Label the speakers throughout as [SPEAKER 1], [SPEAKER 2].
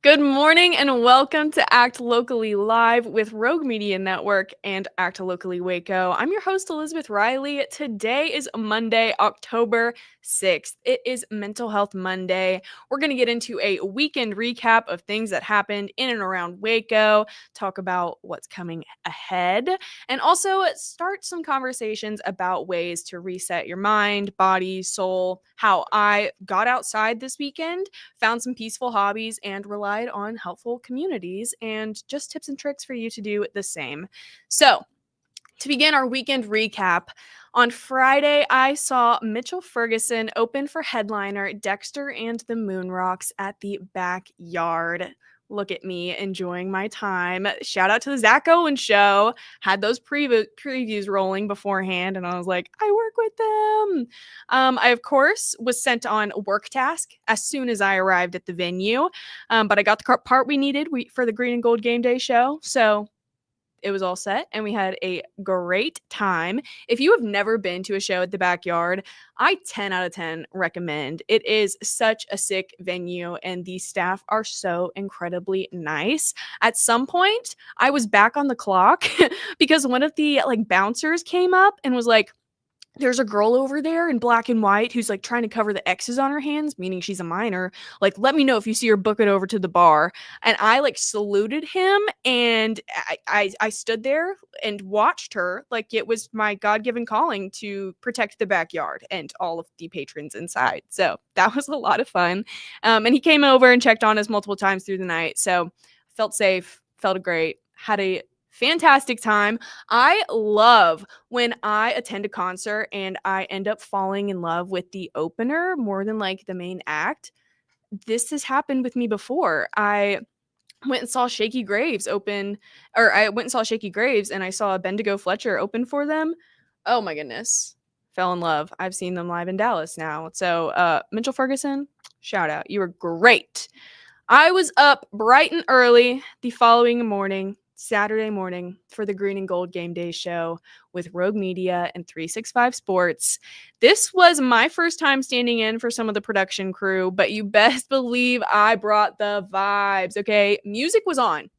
[SPEAKER 1] Good morning and welcome to Act Locally Live with Rogue Media Network and Act Locally Waco. I'm your host, Elizabeth Riley. Today is Monday, October 6th. It is Mental Health Monday. We're going to get into a weekend recap of things that happened in and around Waco, talk about what's coming ahead, and also start some conversations about ways to reset your mind, body, soul, how I got outside this weekend, found some peaceful hobbies, and relied on helpful communities, and just tips and tricks for you to do the same. So, to begin our weekend recap, on Friday, I saw Mitchell Ferguson open for headliner Dexter and the Moonrocks at the Backyard. Look at me enjoying my time. Shout out to the Zach Owen show. Had those previews rolling beforehand, and I was like, I work with them. I, of course, was sent on work task as soon as I arrived at the venue, but I got the part we needed for the Green and Gold Game Day show. So it was all set and we had a great time. If you have never been to a show at the Backyard, I 10 out of 10 recommend. It is such a sick venue and the staff are so incredibly nice. At some point, I was back on the clock because one of the bouncers came up and was like, there's a girl over there in black and white who's trying to cover the X's on her hands, meaning she's a minor. Let me know if you see her, book it over to the bar. And I saluted him, and I stood there and watched her like it was my God-given calling to protect the Backyard and all of the patrons inside. So that was a lot of fun. And he came over and checked on us multiple times through the night. So felt safe, felt great, had a fantastic time. I love when I attend a concert and I end up falling in love with the opener more than the main act. This has happened with me before. I went and saw Shaky Graves open, or I went and saw Shaky Graves and I saw Bendigo Fletcher open for them. Oh my goodness. Fell in love. I've seen them live in Dallas now. So Mitchell Ferguson, shout out. You were great. I was up bright and early the following morning, Saturday morning, for the Green and Gold Game Day show with Rogue Media and 365 Sports. This was my first time standing in for some of the production crew, but you best believe I brought the vibes, okay? Music was on.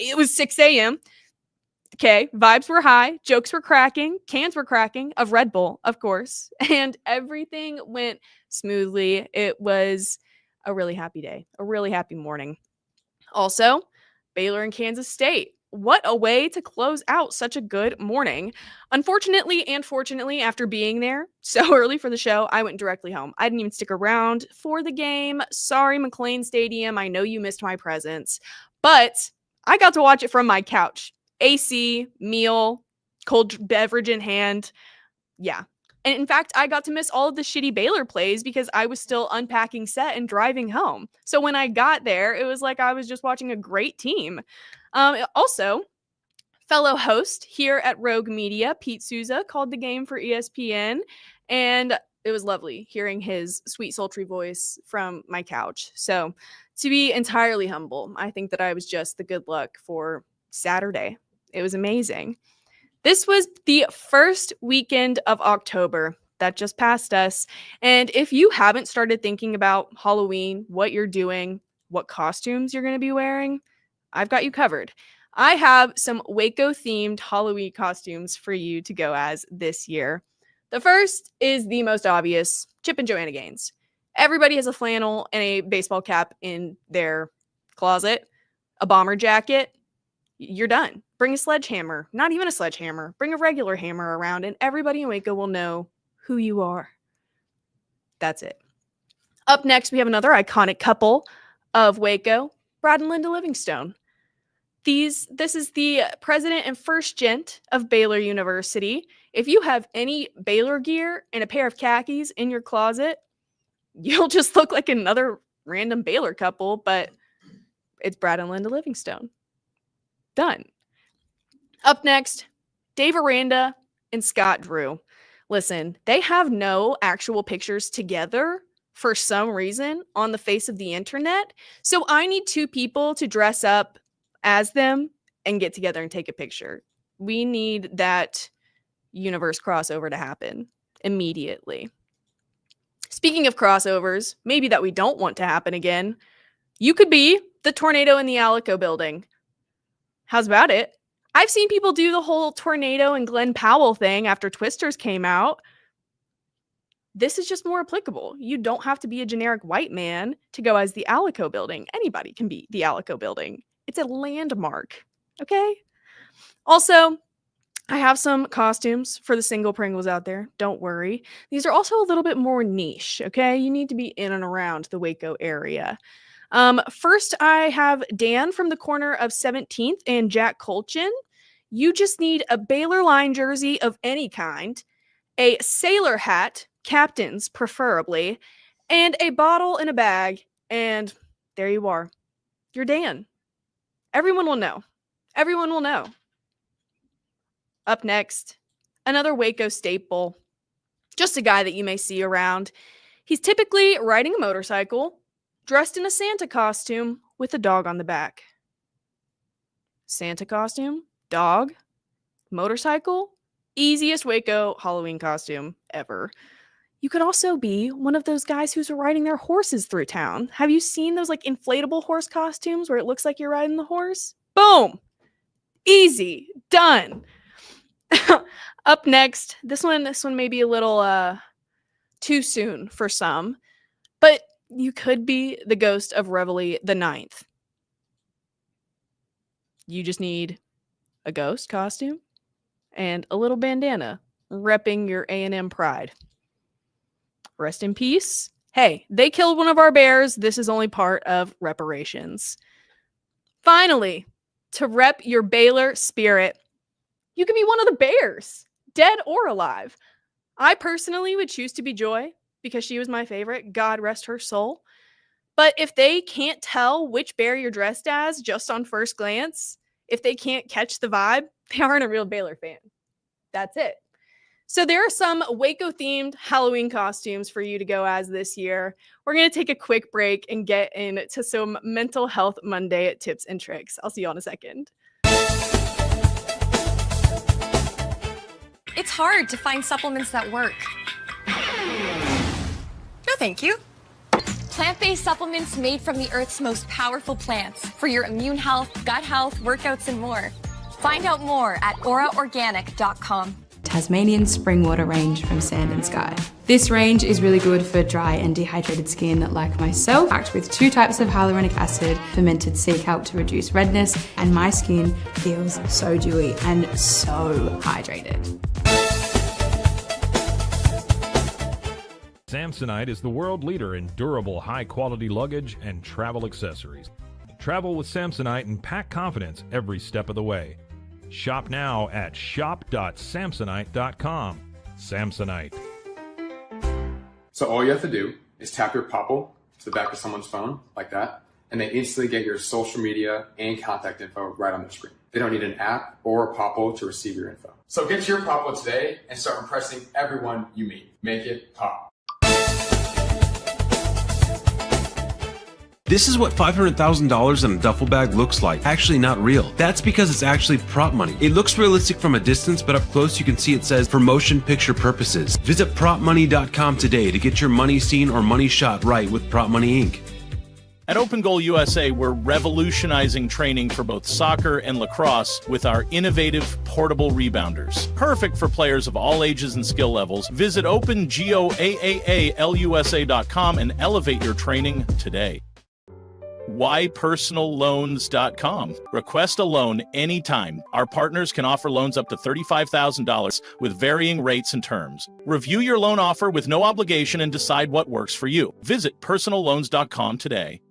[SPEAKER 1] It was 6 a.m. Okay, vibes were high, jokes were cracking, cans were cracking of Red Bull, of course, and everything went smoothly. It was a really happy day, a really happy morning. Also, Baylor and Kansas State. What a way to close out such a good morning. Unfortunately and fortunately, after being there so early for the show, I went directly home. I didn't even stick around for the game. Sorry, McLean Stadium. I know you missed my presence, but I got to watch it from my couch. AC, meal, cold beverage in hand. Yeah. And in fact, I got to miss all of the shitty Baylor plays because I was still unpacking set and driving home. So when I got there, it was like I was just watching a great team. Also, fellow host here at Rogue Media, Pete Souza, called the game for ESPN, and it was lovely hearing his sweet, sultry voice from my couch. So to be entirely humble, I think that I was just the good luck for Saturday. It was amazing. This was the first weekend of October that just passed us. And if you haven't started thinking about Halloween, what you're doing, what costumes you're going to be wearing, I've got you covered. I have some Waco themed Halloween costumes for you to go as this year. The first is the most obvious, Chip and Joanna Gaines. Everybody has a flannel and a baseball cap in their closet, a bomber jacket. You're done. Bring a sledgehammer, not even a sledgehammer, bring a regular hammer around, and everybody in Waco will know who you are. That's it. Up next, we have another iconic couple of Waco, Brad and Linda Livingstone. This is the president and first gent of Baylor University. If you have any Baylor gear and a pair of khakis in your closet, you'll just look like another random Baylor couple, but it's Brad and Linda Livingstone. Done. Up next, Dave Aranda and Scott Drew. Listen, they have no actual pictures together for some reason on the face of the internet. So I need two people to dress up as them and get together and take a picture. We need that universe crossover to happen immediately. Speaking of crossovers, maybe that we don't want to happen again, you could be the tornado in the Alico building. How's about it? I've seen people do the whole tornado and Glenn Powell thing after Twisters came out. This is just more applicable. You don't have to be a generic white man to go as the Alico building. Anybody can be the Alico building. It's a landmark, okay? Also, I have some costumes for the single Pringles out there. Don't worry. These are also a little bit more niche, okay? You need to be in and around the Waco area. First, I have Dan from the corner of 17th and Jack Colchin. You just need a Baylor line jersey of any kind, a sailor hat, captain's preferably, and a bottle in a bag, and there you are. You're Dan. Everyone will know. Everyone will know. Up next, another Waco staple. Just a guy that you may see around. He's typically riding a motorcycle, dressed in a Santa costume with a dog on the back. Santa costume, dog, motorcycle, easiest Waco Halloween costume ever. You could also be one of those guys who's riding their horses through town. Have you seen those like inflatable horse costumes where it looks like you're riding the horse? Boom! Easy. Done. Up next, this one may be a little too soon for some, but you could be the ghost of Reveille the Ninth. You just need a ghost costume and a little bandana repping your A&M pride. Rest in peace. Hey, they killed one of our bears. This is only part of reparations. Finally, to rep your Baylor spirit, you can be one of the Bears, dead or alive. I personally would choose to be Joy because she was my favorite. God rest her soul. But if they can't tell which bear you're dressed as just on first glance, if they can't catch the vibe, they aren't a real Baylor fan. That's it. So there are some Waco-themed Halloween costumes for you to go as this year. We're going to take a quick break and get into some Mental Health Monday tips and tricks. I'll see you in a second.
[SPEAKER 2] It's hard to find supplements that work. No, thank you. Plant-based supplements made from the Earth's most powerful plants for your immune health, gut health, workouts, and more. Find out more at auraorganic.com.
[SPEAKER 3] Tasmanian spring water range from Sand and Sky. This range is really good for dry and dehydrated skin like myself, packed with 2 types of hyaluronic acid, fermented sea kelp to reduce redness, and my skin feels so dewy and so hydrated.
[SPEAKER 4] Samsonite is the world leader in durable, high-quality luggage and travel accessories. Travel with Samsonite and pack confidence every step of the way. Shop now at shop.samsonite.com. Samsonite.
[SPEAKER 5] So all you have to do is tap your Popple to the back of someone's phone, like that, and they instantly get your social media and contact info right on their screen. They don't need an app or a Popple to receive your info. So get your Popple today and start impressing everyone you meet. Make it pop.
[SPEAKER 6] This is what $500,000 in a duffel bag looks like. Actually not real. That's because it's actually prop money. It looks realistic from a distance, but up close you can see it says for motion picture purposes. Visit propmoney.com today to get your money seen or money shot right with Prop Money Inc.
[SPEAKER 7] At Open Goal USA, we're revolutionizing training for both soccer and lacrosse with our innovative portable rebounders. Perfect for players of all ages and skill levels. Visit opengoaalusa.com and elevate your training today. whypersonalloans.com. Request a loan anytime. Our partners can offer loans up to $35,000 with varying rates and terms. Review your loan offer with no obligation and decide what works for you. Visit personalloans.com today.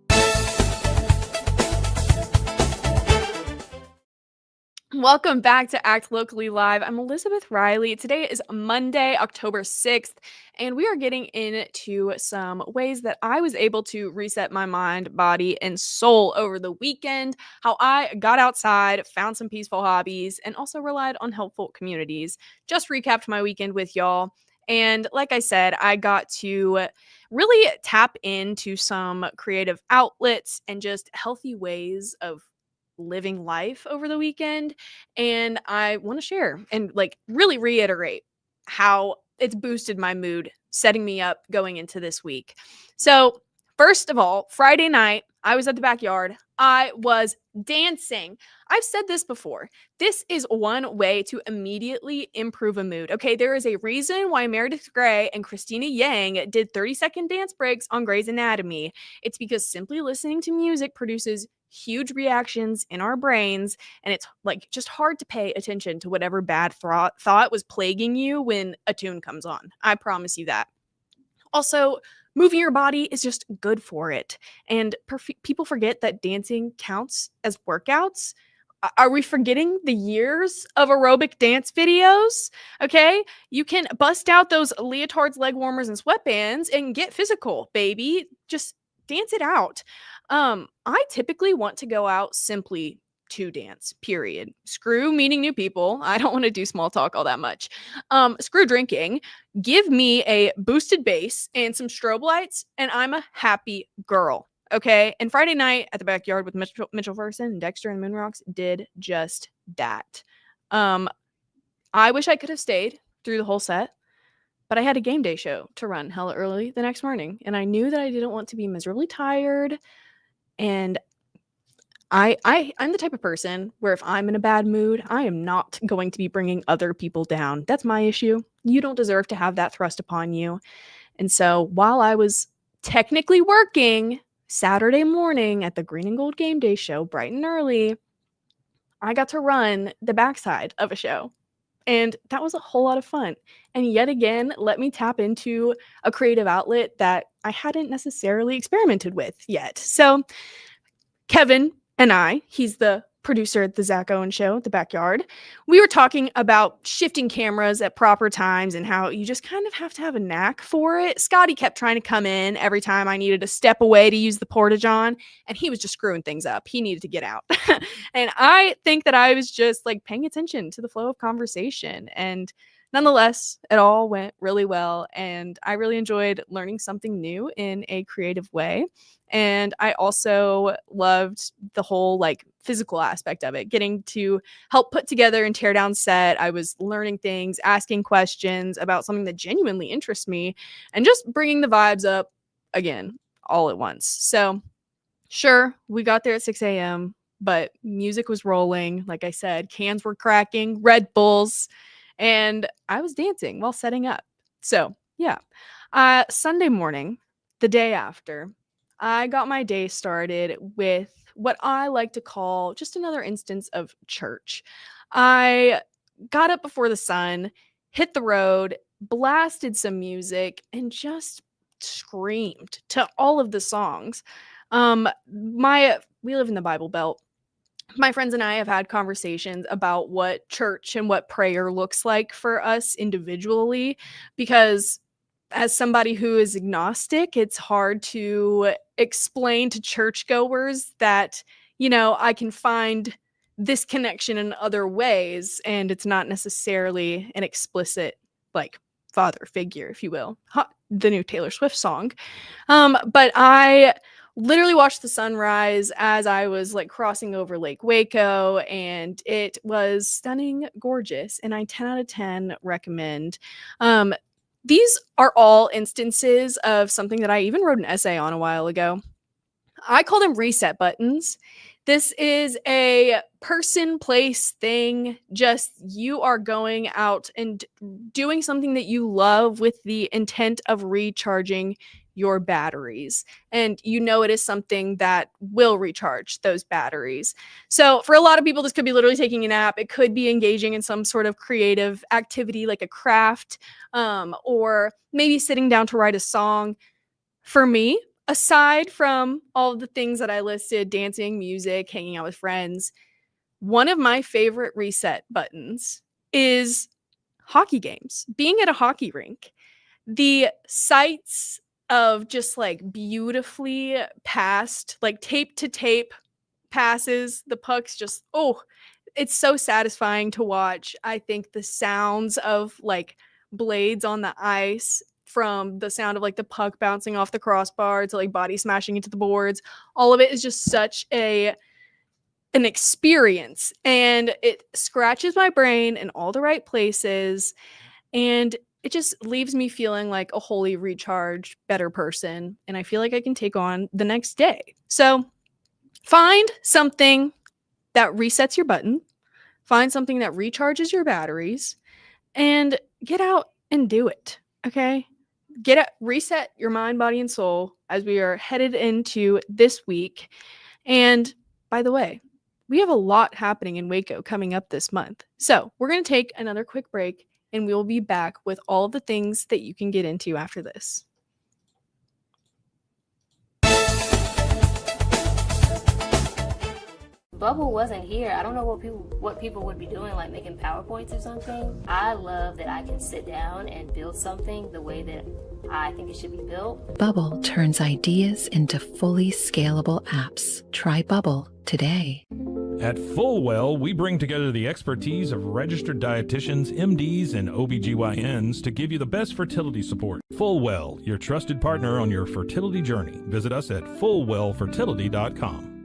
[SPEAKER 1] Welcome back to Act Locally Live. I'm Elizabeth Riley. Today is Monday, October 6th, and we are getting into some ways that I was able to reset my mind, body, and soul over the weekend, how I got outside, found some peaceful hobbies, and also relied on helpful communities. Just recapped my weekend with y'all. And like I said, I got to really tap into some creative outlets and just healthy ways of living life over the weekend, and I want to share and like really reiterate how it's boosted my mood, setting me up going into this week. So first of all, Friday night I was at the backyard. I was dancing. I've said this before. This is one way to immediately improve a mood. Okay, there is a reason why Meredith Grey and Christina Yang did 30-second dance breaks on Grey's Anatomy. It's because simply listening to music produces huge reactions in our brains, and it's like just hard to pay attention to whatever bad thought was plaguing you when a tune comes on. I promise you that. Also, moving your body is just good for it. And people forget that dancing counts as workouts. Are we forgetting the years of aerobic dance videos? Okay, you can bust out those leotards, leg warmers, and sweatbands and get physical, baby. Just dance it out. I typically want to go out simply to dance, period. Screw meeting new people. I don't want to do small talk all that much. Screw drinking. Give me a boosted bass and some strobe lights, and I'm a happy girl. Okay. And Friday night at the backyard with Mitchell Ferguson and Dexter and Moonrocks did just that. I wish I could have stayed through the whole set, but I had a game day show to run hella early the next morning, and I knew that I didn't want to be miserably tired. And I'm the type of person where if I'm in a bad mood, I am not going to be bringing other people down. That's my issue. You don't deserve to have that thrust upon you. And so while I was technically working Saturday morning at the Green and Gold Game Day show, bright and early, I got to run the backside of a show. And that was a whole lot of fun. And yet again, let me tap into a creative outlet that I hadn't necessarily experimented with yet. So Kevin and he's the producer at the Zach Owen Show, The Backyard, we were talking about shifting cameras at proper times and how you just kind of have to have a knack for it. Scotty kept trying to come in every time I needed to step away to use the porta-john, and he was just screwing things up. He needed to get out. And I think that I was just like paying attention to the flow of conversation, and nonetheless, it all went really well, and I really enjoyed learning something new in a creative way. And I also loved the whole like physical aspect of it, getting to help put together and tear down set. I was learning things, asking questions about something that genuinely interests me, and just bringing the vibes up again all at once. So sure, we got there at 6 a.m., but music was rolling. Like I said, cans were cracking, Red Bulls, and I was dancing while setting up. So yeah, Sunday morning, the day after, I got my day started with what I like to call just another instance of church. I got up before the sun, hit the road, blasted some music, and just screamed to all of the songs. We live in the Bible Belt. My friends and I have had conversations about what church and what prayer looks like for us individually, because as somebody who is agnostic, it's hard to explain to churchgoers that, you know, I can find this connection in other ways, and it's not necessarily an explicit, like, father figure, if you will. The new Taylor Swift song. But I literally watched the sunrise as I was like crossing over Lake Waco, and it was stunning, gorgeous, and I 10 out of 10 recommend. These are all instances of something that I even wrote an essay on a while ago. I call them reset buttons. This is a person, place, thing. Just you are going out and doing something that you love with the intent of recharging your batteries. And you know it is something that will recharge those batteries. So for a lot of people, this could be literally taking a nap. It could be engaging in some sort of creative activity like a craft, or maybe sitting down to write a song. For me, aside from all of the things that I listed, dancing, music, hanging out with friends, one of my favorite reset buttons is hockey games. Being at a hockey rink, the sights of just like beautifully passed, like tape to tape passes, the pucks just, it's so satisfying to watch. I think the sounds of like blades on the ice, from the sound of like the puck bouncing off the crossbar to like body smashing into the boards, all of it is just such an experience, and it scratches my brain in all the right places, and it just leaves me feeling like a wholly recharged, better person, and I feel like I can take on the next day. So Find something that resets your button, find something that recharges your batteries, and get out and do it. Okay? Reset your mind, body, and soul as we are headed into this week. And by the way, we have a lot happening in Waco coming up this month. So we're going to take another quick break and we will be back with all of the things that you can get into after this.
[SPEAKER 8] Bubble wasn't here. I don't know what people would be doing, like making PowerPoints or something. I love that I can sit down and build something the way that I think it should be built.
[SPEAKER 9] Bubble turns ideas into fully scalable apps. Try Bubble today.
[SPEAKER 4] At Fullwell, we bring together the expertise of registered dietitians, MDs, and OBGYNs to give you the best fertility support. Fullwell, your trusted partner on your fertility journey. Visit us at fullwellfertility.com.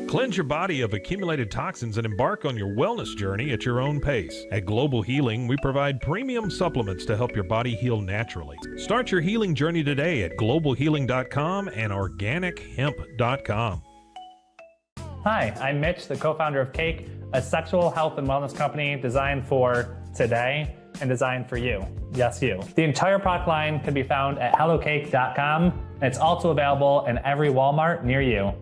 [SPEAKER 4] Cleanse your body of accumulated toxins and embark on your wellness journey at your own pace. At Global Healing, we provide premium supplements to help your body heal naturally. Start your healing journey today at globalhealing.com and organichemp.com.
[SPEAKER 10] Hi, I'm Mitch, the co-founder of Cake, a sexual health and wellness company designed for today and designed for you. Yes, you. The entire product line can be found at hellocake.com, and it's also available in every Walmart near you.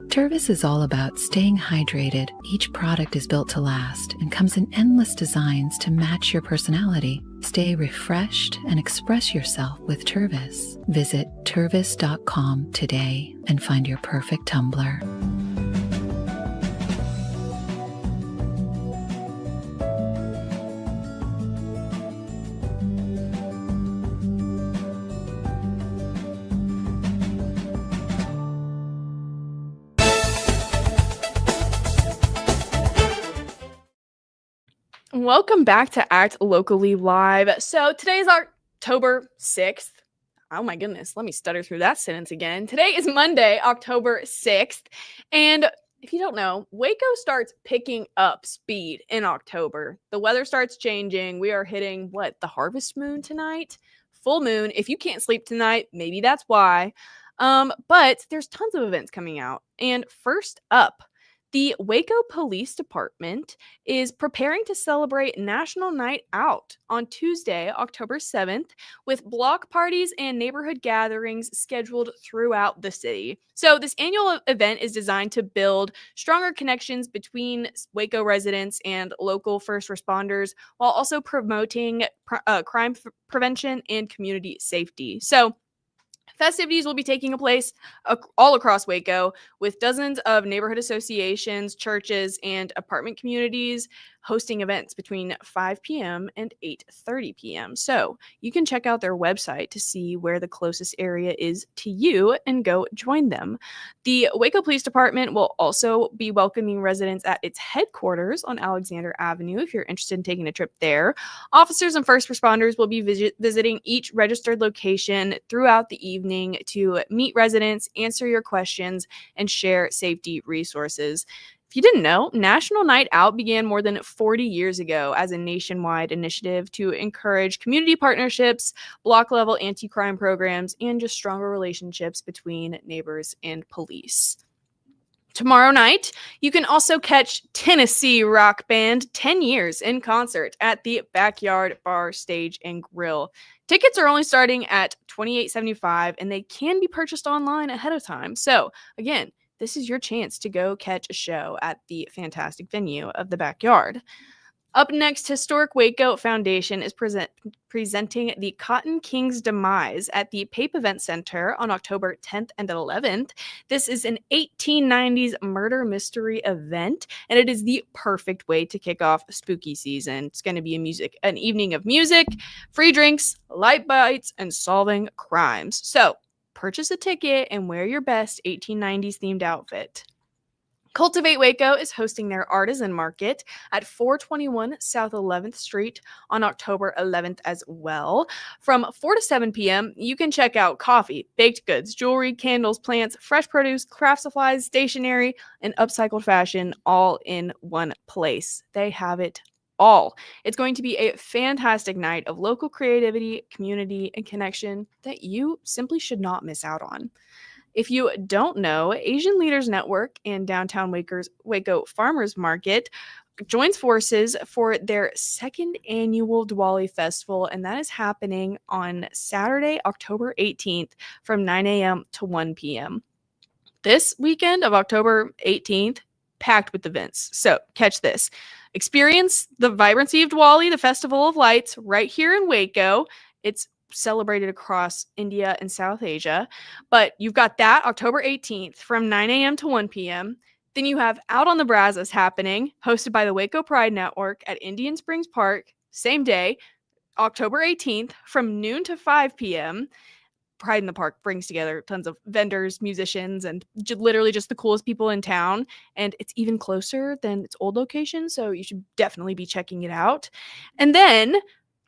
[SPEAKER 9] Tervis is all about staying hydrated. Each product is built to last and comes in endless designs to match your personality. Stay refreshed and express yourself with Tervis. Visit tervis.com today and find your perfect tumbler.
[SPEAKER 1] Welcome back to Act Locally Live. So today is October 6th. Oh my goodness, let me stutter through that sentence again. Today is Monday, October 6th. And if you don't know, Waco starts picking up speed in October. The weather starts changing. We are hitting, the harvest moon tonight? Full moon. If you can't sleep tonight, maybe that's why. But there's tons of events coming out. And first up, the Waco Police Department is preparing to celebrate National Night Out on Tuesday, October 7th, with block parties and neighborhood gatherings scheduled throughout the city. So this annual event is designed to build stronger connections between Waco residents and local first responders, while also promoting crime prevention and community safety. So festivities will be taking place all across Waco, with dozens of neighborhood associations, churches, and apartment communities hosting events between 5 p.m. and 8:30 p.m. So you can check out their website to see where the closest area is to you and go join them. The Waco Police Department will also be welcoming residents at its headquarters on Alexander Avenue if you're interested in taking a trip there. Officers and first responders will be visiting each registered location throughout the evening to meet residents, answer your questions, and share safety resources. If you didn't know, National Night Out began more than 40 years ago as a nationwide initiative to encourage community partnerships, block-level anti-crime programs, and just stronger relationships between neighbors and police. Tomorrow night, you can also catch Tennessee rock band 10 Years in concert at the Backyard Bar, Stage, and Grill. Tickets are only starting at $28.75, and they can be purchased online ahead of time. So, again, this is your chance to go catch a show at the fantastic venue of the Backyard. Up next, Historic Waco Foundation is presenting the Cotton King's Demise at the Pape Event Center on October 10th and 11th. This is an 1890s murder mystery event, and it is the perfect way to kick off spooky season. It's going to be an evening of music, free drinks, light bites, and solving crimes. So, purchase a ticket and wear your best 1890s themed outfit. Cultivate Waco is hosting their artisan market at 421 South 11th Street on October 11th as well. From 4 to 7 p.m., you can check out coffee, baked goods, jewelry, candles, plants, fresh produce, craft supplies, stationery, and upcycled fashion all in one place. They have it all. It's going to be a fantastic night of local creativity, community, and connection that you simply should not miss out on. If you don't know, Asian Leaders Network and Downtown Waco Farmers Market joins forces for their second annual Diwali Festival, and that is happening on Saturday, October 18th from 9 a.m. to 1 p.m. This weekend of October 18th, packed with events. So catch this. Experience the vibrancy of Diwali, the Festival of Lights, right here in Waco. It's celebrated across India and South Asia. But you've got that October 18th from 9 a.m. to 1 p.m. Then you have Out on the Brazos happening, hosted by the Waco Pride Network at Indian Springs Park, same day, October 18th from noon to 5 p.m. Pride in the Park brings together tons of vendors, musicians, and literally just the coolest people in town. And it's even closer than its old location, so you should definitely be checking it out. And then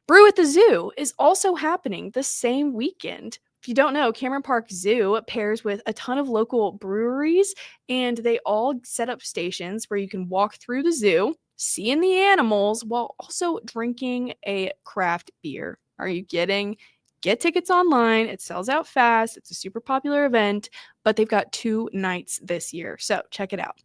[SPEAKER 1] Brew at the Zoo is also happening the same weekend. If you don't know, Cameron Park Zoo pairs with a ton of local breweries, and they all set up stations where you can walk through the zoo, seeing the animals, while also drinking a craft beer. Are you kidding? Get tickets online. It sells out fast. It's a super popular event, but they've got 2 nights this year, so check it out.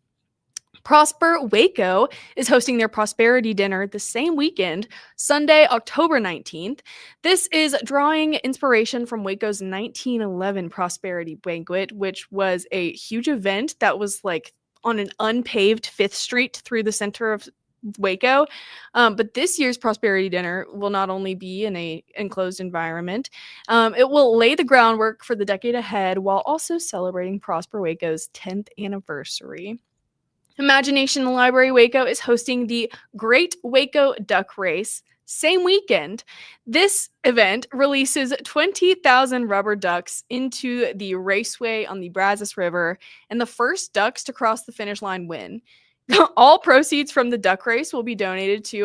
[SPEAKER 1] Prosper Waco is hosting their Prosperity Dinner the same weekend, Sunday, October 19th. This is drawing inspiration from Waco's 1911 Prosperity Banquet, which was a huge event that was like on an unpaved 5th Street through the center of Waco. But this year's Prosperity Dinner will not only be in an enclosed environment, it will lay the groundwork for the decade ahead while also celebrating Prosper Waco's 10th anniversary. Imagination Library Waco is hosting the Great Waco Duck Race same weekend. This event releases 20,000 rubber ducks into the raceway on the Brazos River, and the first ducks to cross the finish line win. All proceeds from the duck race will be donated to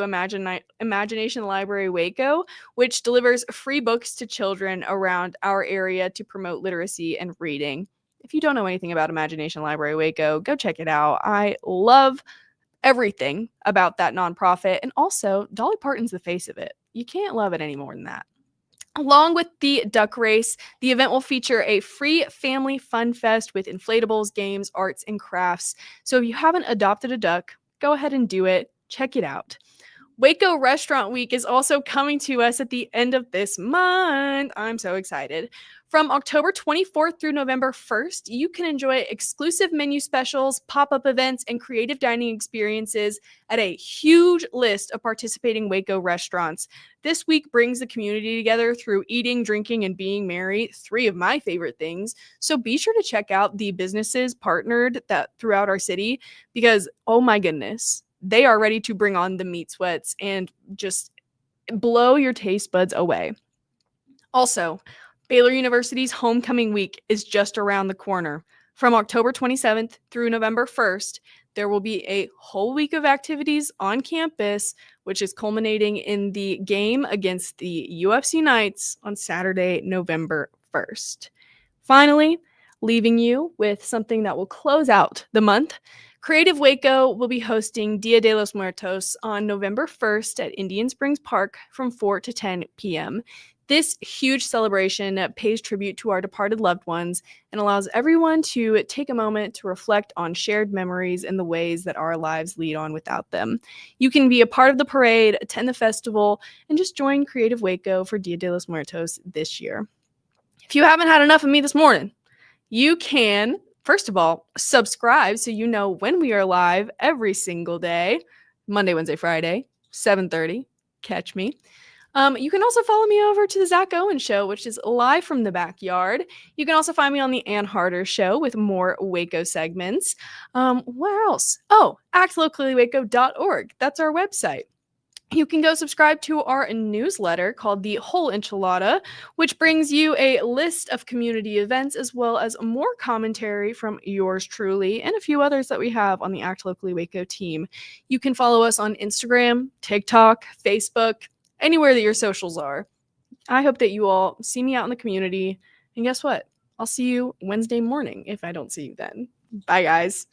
[SPEAKER 1] Imagination Library Waco, which delivers free books to children around our area to promote literacy and reading. If you don't know anything about Imagination Library Waco, go check it out. I love everything about that nonprofit, and also Dolly Parton's the face of it. You can't love it any more than that. Along with the duck race, the event will feature a free family fun fest with inflatables, games, arts, and crafts. So if you haven't adopted a duck, go ahead and do it. Check it out. Waco Restaurant Week is also coming to us at the end of this month. I'm so excited. From October 24th through November 1st, you can enjoy exclusive menu specials, pop-up events, and creative dining experiences at a huge list of participating Waco restaurants. This week brings the community together through eating, drinking, and being merry, 3 of my favorite things. So be sure to check out the businesses partnered that throughout our city, because, oh my goodness, they are ready to bring on the meat sweats and just blow your taste buds away. Also, Baylor University's homecoming week is just around the corner. From October 27th through November 1st, there will be a whole week of activities on campus, which is culminating in the game against the UFC Knights on Saturday, November 1st. Finally, leaving you with something that will close out the month. Creative Waco will be hosting Dia de los Muertos on November 1st at Indian Springs Park from 4 to 10 p.m. This huge celebration pays tribute to our departed loved ones and allows everyone to take a moment to reflect on shared memories and the ways that our lives lead on without them. You can be a part of the parade, attend the festival, and just join Creative Waco for Dia de los Muertos this year. If you haven't had enough of me this morning, you can, first of all, subscribe so you know when we are live every single day, Monday, Wednesday, Friday, 7:30. Catch me. You can also follow me over to the Zach Owen Show, which is live from the backyard. You can also find me on the Ann Harder Show with more Waco segments. Where else? Oh, actlocallywaco.org. That's our website. you can go subscribe to our newsletter called The Whole Enchilada, which brings you a list of community events as well as more commentary from yours truly and a few others that we have on the Act Locally Waco team. You can follow us on Instagram, TikTok, Facebook, anywhere that your socials are. I hope that you all see me out in the community. And guess what? I'll see you Wednesday morning if I don't see you then. Bye, guys.